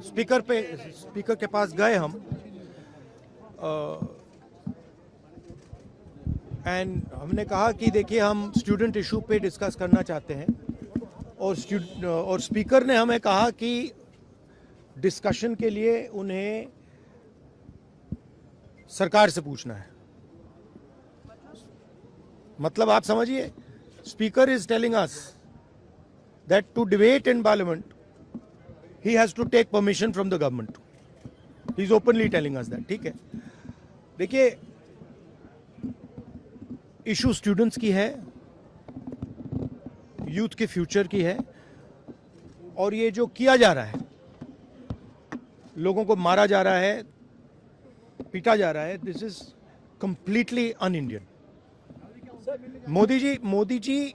Speaker के पास गए हम एंड हमने कहा कि देखिए हम स्टूडेंट इशू पे डिस्कस करना चाहते हैं और स्पीकर ने हमें कहा कि डिस्कशन के लिए उन्हें सरकार से पूछना है। मतलब आप समझिए, speaker is telling us that to debate in parliament he has to take permission from the government. He is openly telling us that. ठीक है, देखिए इशू स्टूडेंट्स की है, यूथ के फ्यूचर की है, और ये जो किया जा रहा है, लोगों को मारा जा रहा है, पीटा जा रहा है, this is completely un Indian. Modi ji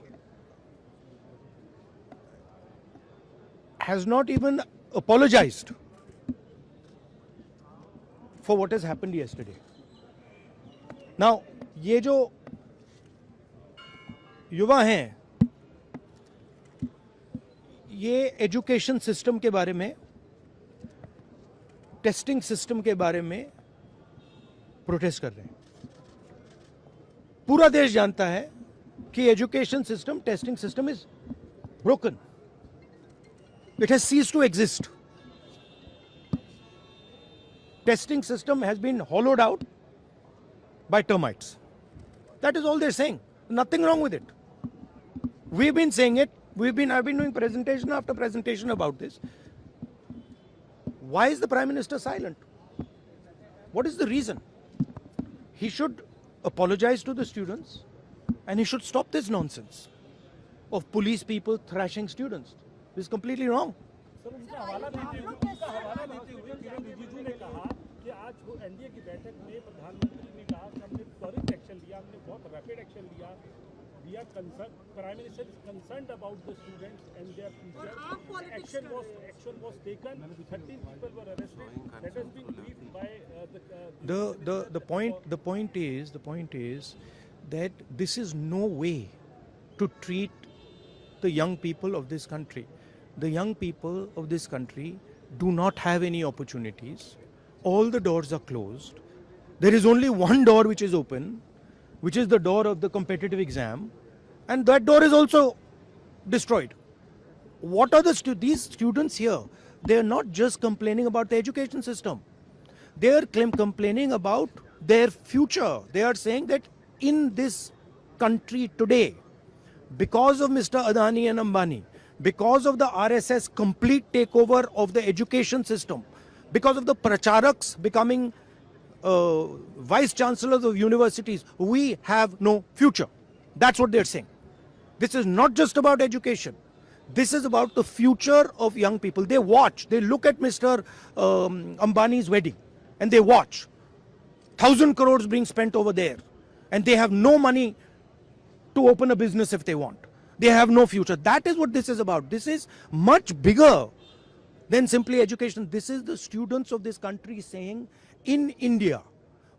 has not even apologized for what has happened yesterday. Now, ये जो युवा हैं, ये एजुकेशन सिस्टम के बारे में, टेस्टिंग सिस्टम के बारे में प्रोटेस्ट कर रहे हैं। पूरा देश जानता है कि education system, testing system is broken. It has ceased to exist. Testing system has been hollowed out by termites. That is all they're saying. Nothing wrong with it. We've been saying it. I've been doing presentation after presentation about this. Why is the Prime Minister silent? What is the reason? He should apologize to the students and he should stop this nonsense of police people thrashing students. This is completely wrong. Sir, उनका हवाला देते हुए किरण रिजिजू ने कहा कि आज वो NDA की बैठक में प्रधानमंत्री ने कहा कि हमने त्वरित एक्शन लिया, हमने बहुत रैपिड एक्शन लिया। We are concerned, Prime Minister is concerned about the students and their future. Action was taken. 13 people were arrested. That has been briefed by the point is that this is no way to treat the young people of this country. The young people of this country do not have any opportunities. All the doors are closed. There is only one door which is open, which is the door of the competitive exam, and that door is also destroyed. What are these students here? They are not just complaining about the education system. They are complaining about their future. They are saying that in this country today, because of Mr. Adani and Ambani, because of the RSS complete takeover of the education system, because of the pracharaks becoming vice chancellors of universities, we have no future. That's what they're saying. This is not just about education. This is about the future of young people. They watch, they look at Mr. Ambani's wedding and they watch 1,000 crores being spent over there, and they have no money to open a business if they want. They have no future. That is what this is about. This is much bigger than simply education. This is the students of this country saying, in India,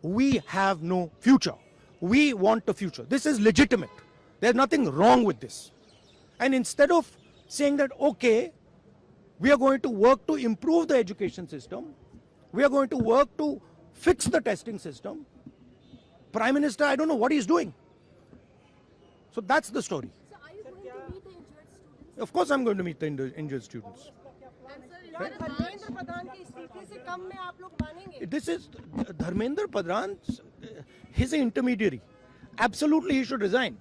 we have no future. We want a future. This is legitimate. There's nothing wrong with this. And instead of saying that, okay, we are going to work to improve the education system, we are going to work to fix the testing system, Prime Minister, I don't know what he's doing. So that's the story. So are you going to meet the injured students? Of course I'm going to meet the injured students. Dharmendra Pradhan की स्थिति से कम में आप लोग मानेंगे? This is Dharmendra Pradhan, he's an intermediary. Absolutely he should resign.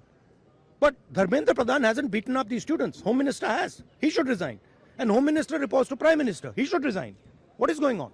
But Dharmendra Pradhan hasn't beaten up these students. Home Minister has. He should resign. And Home Minister reports to Prime Minister. He should resign. What is going on?